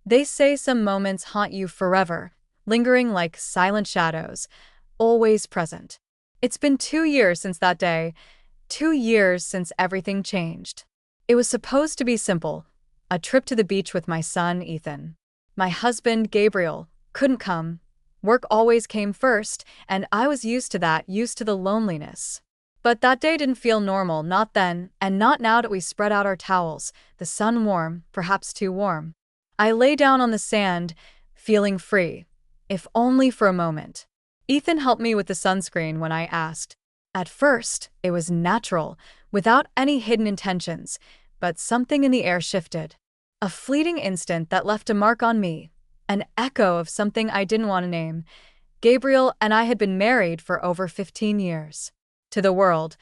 They say some moments haunt you forever, lingering like silent shadows, always present. It's been 2 years since that day, 2 years since everything changed. It was supposed to be simple, a trip to the beach with my son, Ethan. My husband, Gabriel, couldn't come. Work always came first, and I was used to that, used to the loneliness. But that day didn't feel normal, not then, and not now that we spread out our towels, the sun warm, perhaps too warm. I lay down on the sand, feeling free, if only for a moment. Ethan helped me with the sunscreen when I asked. At first, it was natural, without any hidden intentions, but something in the air shifted. A fleeting instant that left a mark on me, an echo of something I didn't want to name. Gabriel and I had been married for over 15 years. To the world,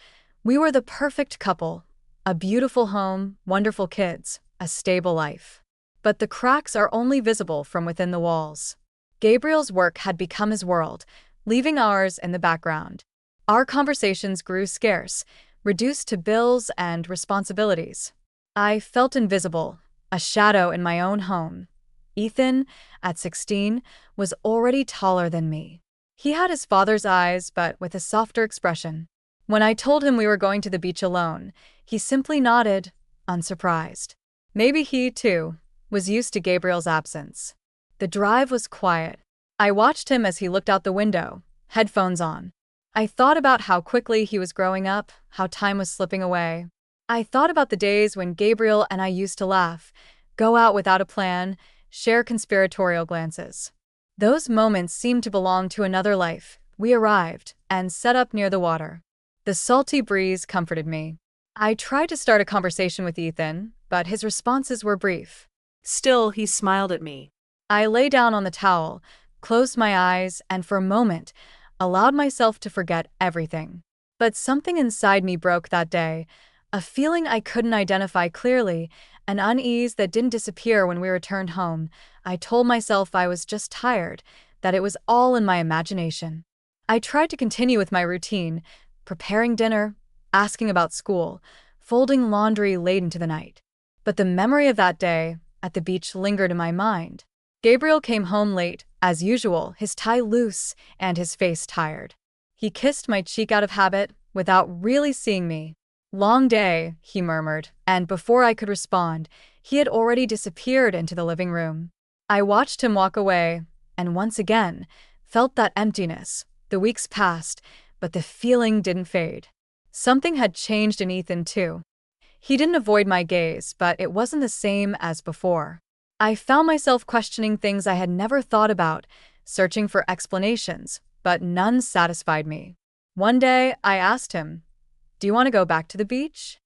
we were the perfect couple, a beautiful home, wonderful kids, a stable life. But the cracks are only visible from within the walls. Gabriel's work had become his world, leaving ours in the background. Our conversations grew scarce, reduced to bills and responsibilities. I felt invisible, a shadow in my own home. Ethan, at 16, was already taller than me. He had his father's eyes, but with a softer expression. When I told him we were going to the beach alone, he simply nodded, unsurprised. Maybe he, too, was used to Gabriel's absence. The drive was quiet. I watched him as he looked out the window, headphones on. I thought about how quickly he was growing up, how time was slipping away. I thought about the days when Gabriel and I used to laugh, go out without a plan, share conspiratorial glances. Those moments seemed to belong to another life. We arrived and set up near the water. The salty breeze comforted me. I tried to start a conversation with Ethan, but his responses were brief. Still, he smiled at me. I lay down on the towel, closed my eyes, and for a moment, allowed myself to forget everything. But something inside me broke that day, a feeling I couldn't identify clearly, an unease that didn't disappear when we returned home. I told myself I was just tired, that it was all in my imagination. I tried to continue with my routine, preparing dinner, asking about school, folding laundry late into the night. But the memory of that day at the beach lingered in my mind. Gabriel came home late, as usual, his tie loose and his face tired. He kissed my cheek out of habit, without really seeing me. "Long day," he murmured, and before I could respond, he had already disappeared into the living room. I watched him walk away, and once again, felt that emptiness. The weeks passed, but the feeling didn't fade. Something had changed in Ethan, too. He didn't avoid my gaze, but it wasn't the same as before. I found myself questioning things I had never thought about, searching for explanations, but none satisfied me. One day, I asked him, "Do you want to go back to the beach?"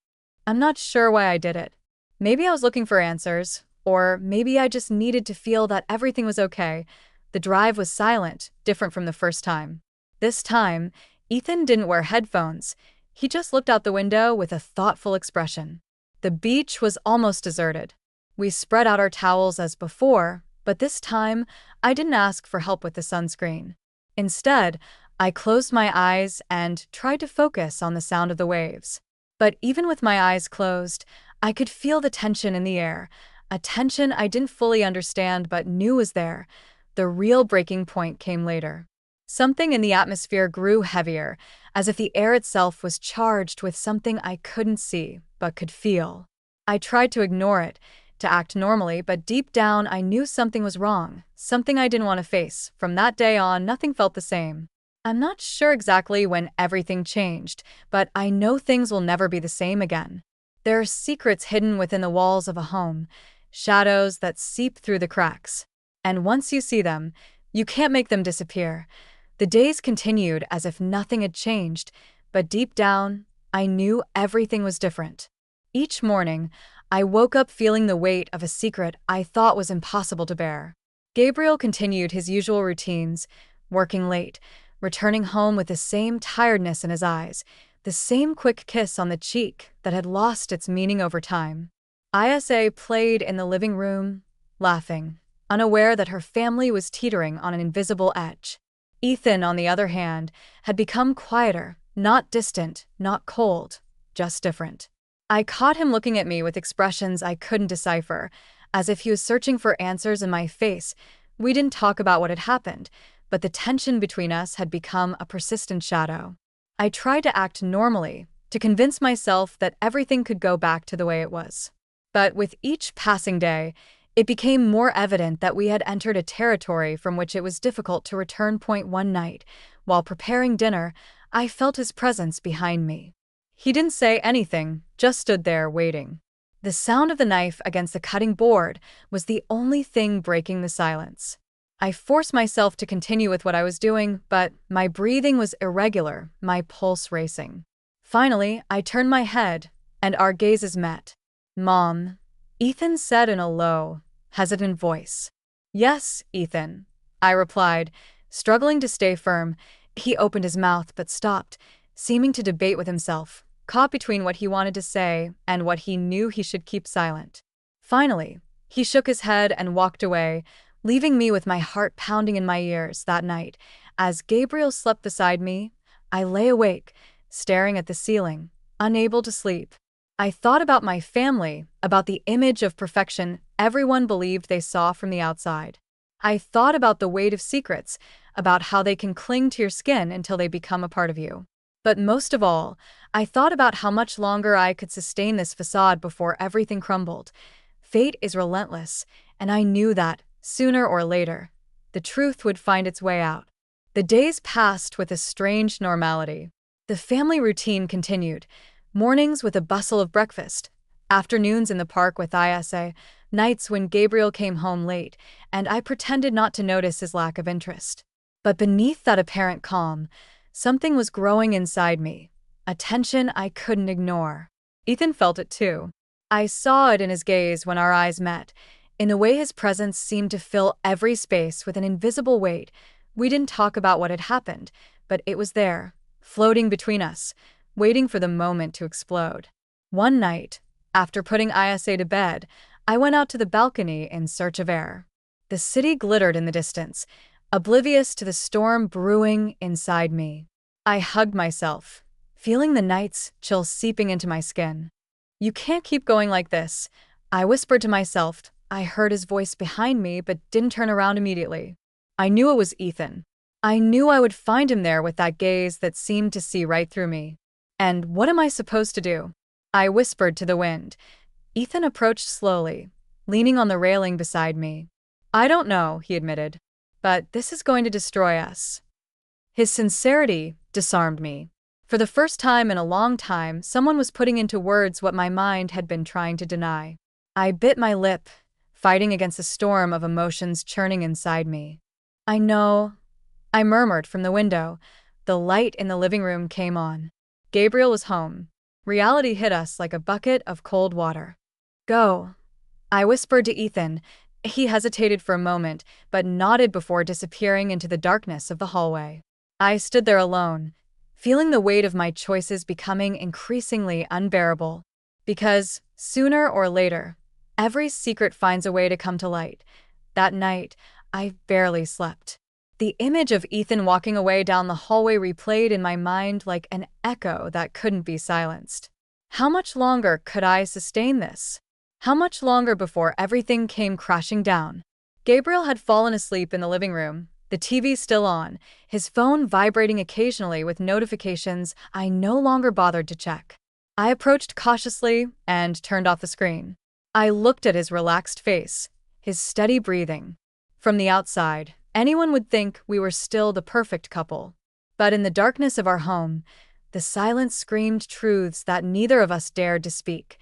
I'm not sure why I did it. Maybe I was looking for answers, or maybe I just needed to feel that everything was okay. The drive was silent, different from the first time. This time, Ethan didn't wear headphones. He just looked out the window with a thoughtful expression. The beach was almost deserted. We spread out our towels as before, but this time, I didn't ask for help with the sunscreen. Instead, I closed my eyes and tried to focus on the sound of the waves. But even with my eyes closed, I could feel the tension in the air, a tension I didn't fully understand but knew was there. The real breaking point came later. Something in the atmosphere grew heavier, as if the air itself was charged with something I couldn't see, but could feel. I tried to ignore it, to act normally, but deep down I knew something was wrong, something I didn't want to face. From that day on, nothing felt the same. I'm not sure exactly when everything changed, but I know things will never be the same again. There are secrets hidden within the walls of a home, shadows that seep through the cracks. And once you see them, you can't make them disappear. The days continued as if nothing had changed, but deep down, I knew everything was different. Each morning, I woke up feeling the weight of a secret I thought was impossible to bear. Gabriel continued his usual routines, working late, returning home with the same tiredness in his eyes, the same quick kiss on the cheek that had lost its meaning over time. Isa played in the living room, laughing, unaware that her family was teetering on an invisible edge. Ethan, on the other hand, had become quieter, not distant, not cold, just different. I caught him looking at me with expressions I couldn't decipher, as if he was searching for answers in my face. We didn't talk about what had happened, but the tension between us had become a persistent shadow. I tried to act normally, to convince myself that everything could go back to the way it was. But with each passing day, it became more evident that we had entered a territory from which it was difficult to return. One night, while preparing dinner, I felt his presence behind me. He didn't say anything, just stood there waiting. The sound of the knife against the cutting board was the only thing breaking the silence. I forced myself to continue with what I was doing, but my breathing was irregular, my pulse racing. Finally, I turned my head, and our gazes met. "Mom," Ethan said in a low, hesitant voice. "Yes, Ethan," I replied, struggling to stay firm. He opened his mouth but stopped, seeming to debate with himself, caught between what he wanted to say and what he knew he should keep silent. Finally, he shook his head and walked away, leaving me with my heart pounding in my ears. That night, as Gabriel slept beside me, I lay awake, staring at the ceiling, unable to sleep. I thought about my family, about the image of perfection everyone believed they saw from the outside. I thought about the weight of secrets, about how they can cling to your skin until they become a part of you. But most of all, I thought about how much longer I could sustain this facade before everything crumbled. Fate is relentless, and I knew that, sooner or later, the truth would find its way out. The days passed with a strange normality. The family routine continued. Mornings with a bustle of breakfast, afternoons in the park with Isa, nights when Gabriel came home late, and I pretended not to notice his lack of interest. But beneath that apparent calm, something was growing inside me, a tension I couldn't ignore. Ethan felt it too. I saw it in his gaze when our eyes met, in the way his presence seemed to fill every space with an invisible weight. We didn't talk about what had happened, but it was there, floating between us, waiting for the moment to explode. One night, after putting Isa to bed, I went out to the balcony in search of air. The city glittered in the distance, oblivious to the storm brewing inside me. I hugged myself, feeling the night's chill seeping into my skin. "You can't keep going like this," I whispered to myself. I heard his voice behind me but didn't turn around immediately. I knew it was Ethan. I knew I would find him there with that gaze that seemed to see right through me. "And what am I supposed to do?" I whispered to the wind. Ethan approached slowly, leaning on the railing beside me. "I don't know," he admitted, "but this is going to destroy us." His sincerity disarmed me. For the first time in a long time, someone was putting into words what my mind had been trying to deny. I bit my lip, fighting against a storm of emotions churning inside me. "I know," I murmured from the window. The light in the living room came on. Gabriel was home. Reality hit us like a bucket of cold water. "Go," I whispered to Ethan. He hesitated for a moment, but nodded before disappearing into the darkness of the hallway. I stood there alone, feeling the weight of my choices becoming increasingly unbearable. Because, sooner or later, every secret finds a way to come to light. That night, I barely slept. The image of Ethan walking away down the hallway replayed in my mind like an echo that couldn't be silenced. How much longer could I sustain this? How much longer before everything came crashing down? Gabriel had fallen asleep in the living room, the TV still on, his phone vibrating occasionally with notifications I no longer bothered to check. I approached cautiously and turned off the screen. I looked at his relaxed face, his steady breathing. From the outside, anyone would think we were still the perfect couple. But in the darkness of our home, the silence screamed truths that neither of us dared to speak.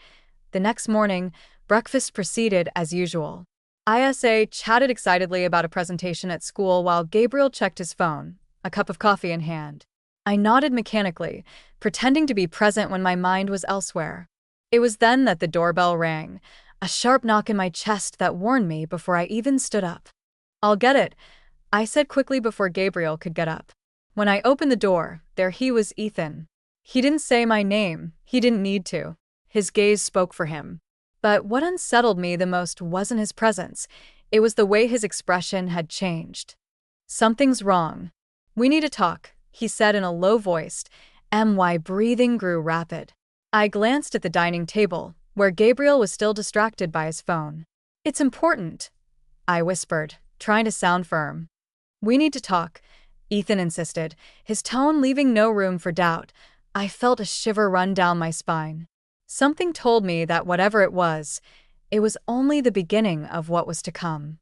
The next morning, breakfast proceeded as usual. Isa chatted excitedly about a presentation at school while Gabriel checked his phone, a cup of coffee in hand. I nodded mechanically, pretending to be present when my mind was elsewhere. It was then that the doorbell rang, a sharp knock in my chest that warned me before I even stood up. "I'll get it," I said quickly before Gabriel could get up. When I opened the door, there he was, Ethan. He didn't say my name, he didn't need to. His gaze spoke for him. But what unsettled me the most wasn't his presence, it was the way his expression had changed. "Something's wrong. We need to talk," he said in a low voice. My breathing grew rapid. I glanced at the dining table, where Gabriel was still distracted by his phone. It's important, I whispered, trying to sound firm. We need to talk, Ethan insisted, his tone leaving no room for doubt. I felt a shiver run down my spine. Something told me that whatever it was only the beginning of what was to come.